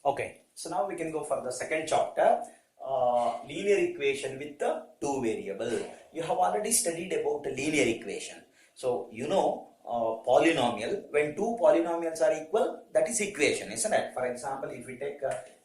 Okay, so now we can go for the second chapter, linear equation with the two variable. You have already studied about the linear equation. So you know polynomial, when two polynomials are equal, that is equation, isn't it? For example, if we take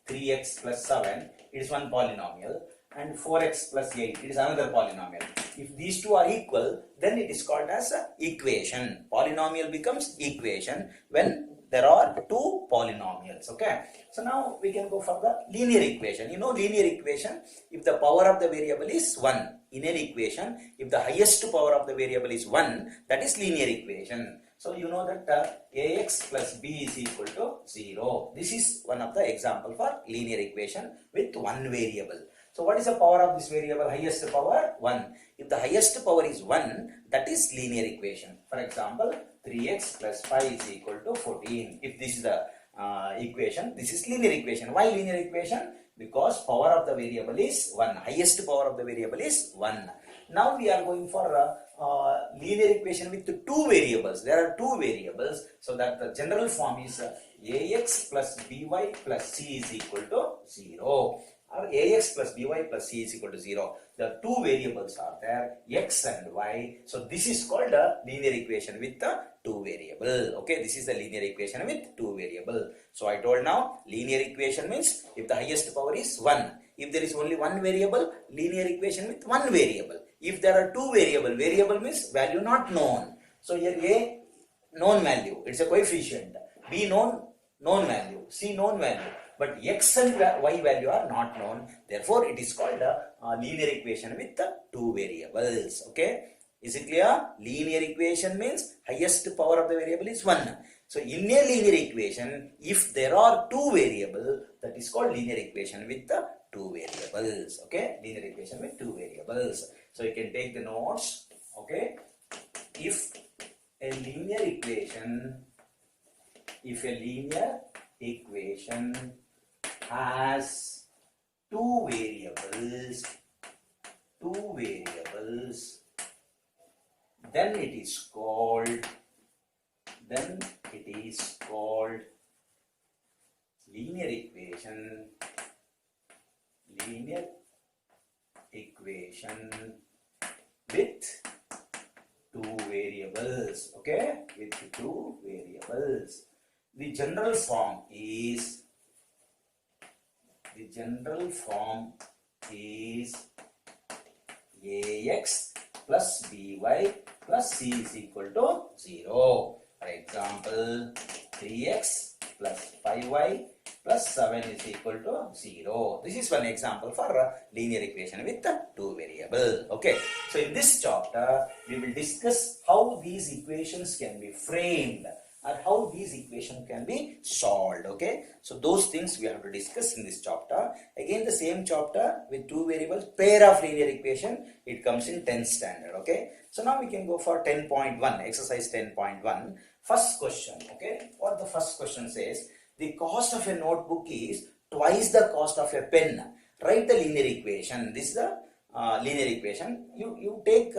3x plus 7, it is one polynomial, and 4x plus 8, it is another polynomial. If these two are equal, then it is called as a equation. Polynomial becomes equation when there are two polynomials. Okay, so now we can go for the linear equation. You know linear equation, if the power of the variable is 1, in an equation, if the highest power of the variable is 1, that is linear equation. So you know that ax plus b is equal to 0. This is one of the example for linear equation with one variable. So what is the power of this variable? Highest power 1. If the highest power is 1, that is linear equation. For example, 3x plus 5 is equal to 14. If this is the equation, this is linear equation. Why linear equation? Because power of the variable is 1. Highest power of the variable is 1. Now we are going for linear equation with two variables. There are two variables, so that the general form is ax plus by plus c is equal to 0. Or ax plus by plus c is equal to 0. The two variables are there, x and y. So this is called a linear equation with the two variable. Okay, this is the linear equation with two variable. So I told now, linear equation means if the highest power is 1. If there is only one variable, linear equation with one variable. If there are two variable, variable means value not known. So here a known value, it's a coefficient. B known value. C known value. But x and y value are not known. Therefore, it is called a linear equation with the two variables. Okay, is it clear? Linear equation means highest power of the variable is 1. So, in a linear equation, if there are two variables, that is called linear equation with the two variables. Okay, linear equation with two variables. So, you can take the notes. Okay, if a linear equation has two variables, then it is called linear equation with two variables. Okay, with two variables. The general form is ax plus by plus c is equal to 0. For example, 3x plus 5y plus 7 is equal to 0. This is one example for a linear equation with the two variable. Okay, so in this chapter, we will discuss how these equations can be framed or how these equations can be solved. Okay, so those things we have to discuss in this chapter. Again, the same chapter with two variables, pair of linear equation, it comes in 10th standard. Okay, so now we can go for 10.1, exercise 10.1. First question. Okay, what the first question says: the cost of a notebook is twice the cost of a pen. Write the linear equation. This is the linear equation. You take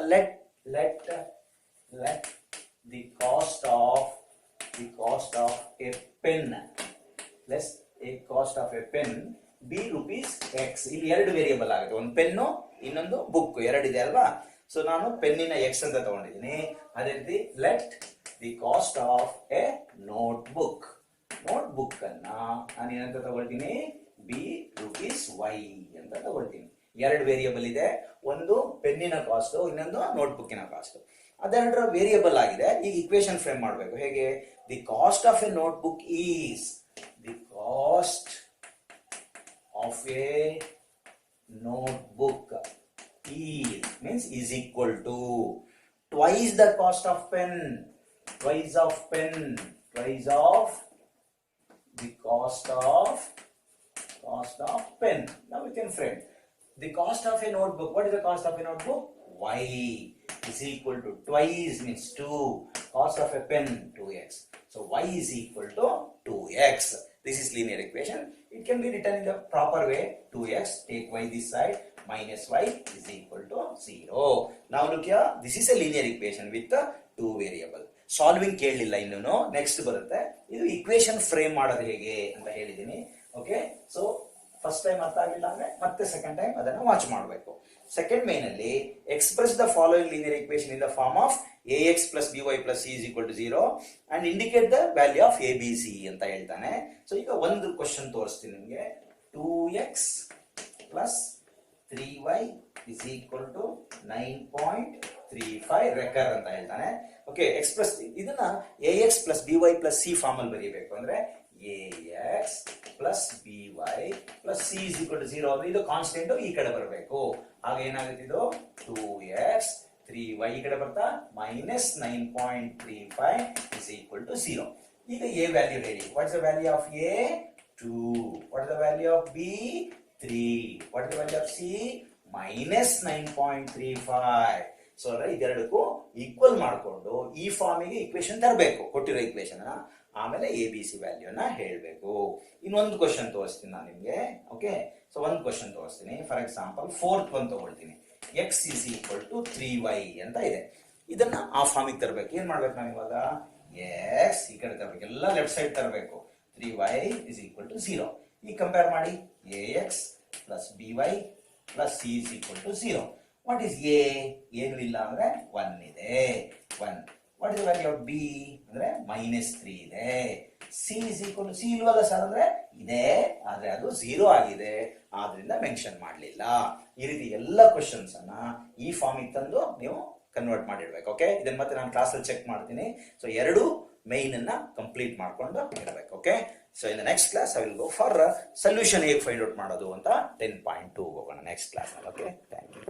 let the cost of a pen less a cost of a pen be rupees x. ಇಲ್ಲಿ ಎರಡು variable ಆಗುತ್ತೆ, ಒಂದು pen ಇನ್ನೊಂದು book, ಎರಡು ಇದೆ ಅಲ್ವಾ. So ನಾನು ಪೆನ್ನಿನ X ಅಂತ ತಗೊಂಡಿದ್ದೀನಿ. ಅದೇ ರೀತಿ let the cost of A notebook ಅನ್ನ ನಾನು ಏನಂತ ತಗೊಳ್ತೀನಿ, ಬಿ ರುಪೀಸ್ ವೈ ಅಂತ ತಗೊಳ್ತೀನಿ. ಎರಡು ವೇರಿಯಬಲ್ ಇದೆ, ಒಂದು ಪೆನ್ನಿನ ಕಾಸ್ಟ್, ಇನ್ನೊಂದು ನೋಟ್ಬುಕ್ಕಿನ ಕಾಸ್ಟ್. ಅದೆರಡರ ವೇರಿಯಬಲ್ ಆಗಿದೆ. ಈಗ ಇಕ್ವೇಶನ್ ಫ್ರೇಮ್ ಮಾಡಬೇಕು. ಹೇಗೆ? The cost of A notebook is means is equal to twice the cost of pen, twice of the cost of pen. Now we can frame the cost of a notebook. What is the cost of a notebook? Y is equal to twice means 2, cost of a pen 2x. So y is equal to 2x. This is linear equation. It can be written in the proper way. 2x, take y this side, minus y is equal to 0. Now look here, this is a linear equation with the two variable. Solving ಕೇಳಲಿಲ್ಲ ಇನ್ನೂ, next ಬರುತ್ತೆ. ಇದು ಇದು equation frame ಮಾಡೋದು ಹೇಗೆ ಅಂತ ಹೇಳಿದ್ದೀನಿ. Okay, so first time ಅರ್ಥ ಆಗಿಲ್ಲ ಅಂದ್ರೆ ಮತ್ತೆ ಸೆಕೆಂಡ್ ಟೈಮ್ ಅದನ್ನ ವಾಚ್ ಮಾಡಬೇಕು. ಸೆಕೆಂಡ್ ಮೇನ್ ಅಲ್ಲಿ express the following linear equation in the form of ax plus by plus c is equal to 0 and indicate the value of abc ಅಂತ ಹೇಳ್ತಾನೆ. So ಈಗ ಒಂದು ಕ್ವಶನ್ ತೋರಿಸ್ತೀನಿ ನಿಮಗೆ. 2x plus 3y is equal to 9.35 ರೆಕರ್ ಅಂತ ಹೇಳ್ತಾನೆ. Okay, express ಇದನ್ನ ax plus by plus c form ಅಲ್ಲಿ ಬರೀಬೇಕು. ಅಂದ್ರೆ ax plus by plus c is equal to 0 ಅಂದ್ರೆ ಇದು ಕಾನ್ಸ್ಟೆಂಟ್ ಈ ಕಡೆ ಬರಬೇಕು. ಆಗ ಏನಾಗುತ್ತೆ, ಇದು 2x 3y ಈ ಕಡೆ ಬರ್ತಾ minus 9.35 is equal to 0. ಈಗ a ವ್ಯಾಲ್ಯೂ ಹೇಳಿ. What is the value of a? 2. What is the value of b? 3. What is the value of c? minus 9.35. So ಇದೆರಡಕ್ಕೂ ಈಕ್ವಲ್ ಮಾಡಿಕೊಂಡು ಈ ಫಾರ್ಮಿಗೆ ಇಕ್ವೇಶನ್ ತರಬೇಕು, ಕೊಟ್ಟಿರೋ ಇಕ್ವೇಶನ್. ಆಮೇಲೆ ಎ ಬಿ ಸಿ ವ್ಯಾಲ್ಯೂನ ಹೇಳಬೇಕು. ಇನ್ನೊಂದು ಕ್ವಶನ್ ತೋರಿಸ್ತೀನಿ ನಾನು ನಿಮಗೆ. ಓಕೆ, ಸೊ ಒಂದು ಕ್ವಶನ್ ತೋರಿಸ್ತೀನಿ. ಫಾರ್ ಎಕ್ಸಾಂಪಲ್ ಫೋರ್ತ್ ಒಂದು ತಗೊಳ್ತೀನಿ. x is equal to 3y ಅಂತ ಇದೆ. ಇದನ್ನ ಆ ಫಾರ್ಮಿಗೆ ತರಬೇಕು. ಏನ್ ಮಾಡ್ಬೇಕು ನಾವು ಇವಾಗ? x ಈ ಕಡೆ ತರಬೇಕು, ಎಲ್ಲ ಲೆಫ್ಟ್ ಸೈಡ್ ತರಬೇಕು. 3y is equal to 0. ಈಗ ಕಂಪೇರ್ ಮಾಡಿ. ax plus by plus c is equal to 0. What is a? ಏನು ಇಲ್ಲ ಅಂದ್ರೆ 1 ಇದೆ. 1. What is the value of b? ಅಂದ್ರೆ -3 ಇದೆ. c is equal to c ಇಲ್ವಲ್ಲ ಸರ್ ಅಂದ್ರೆ ಇದೆ, ಆದ್ರೆ ಅದು 0 ಆಗಿದೆ, ಆದ್ರಿಂದ ಮೆನ್ಷನ್ ಮಾಡಲಿಲ್ಲ. ಈ ರೀತಿ ಎಲ್ಲ ಕ್ವಶನ್ಸ್ ಅನ್ನ ಈ ಫಾರ್ಮಿಗೆ ತಂದು ನೀವು ಕನ್ವರ್ಟ್ ಮಾಡಿಡ್ಬೇಕು. ಓಕೆ, ಇದನ್ನ ಮತ್ತೆ ನಾನು ಕ್ಲಾಸಲ್ಲಿ ಚೆಕ್ ಮಾಡ್ತೀನಿ. ಸೊ ಎರಡು ಮೈನ್ ಅನ್ನ ಕಂಪ್ಲೀಟ್ ಮಾಡ್ಕೊಂಡು ಇರಬೇಕು. Okay, so in the next class I will go for solution ಹೇಗೆ ಫೈಂಡ್ ಔಟ್ ಮಾಡೋದು ಅಂತ 10.2 ಹೋಗೋಣ next class. Okay, thank you.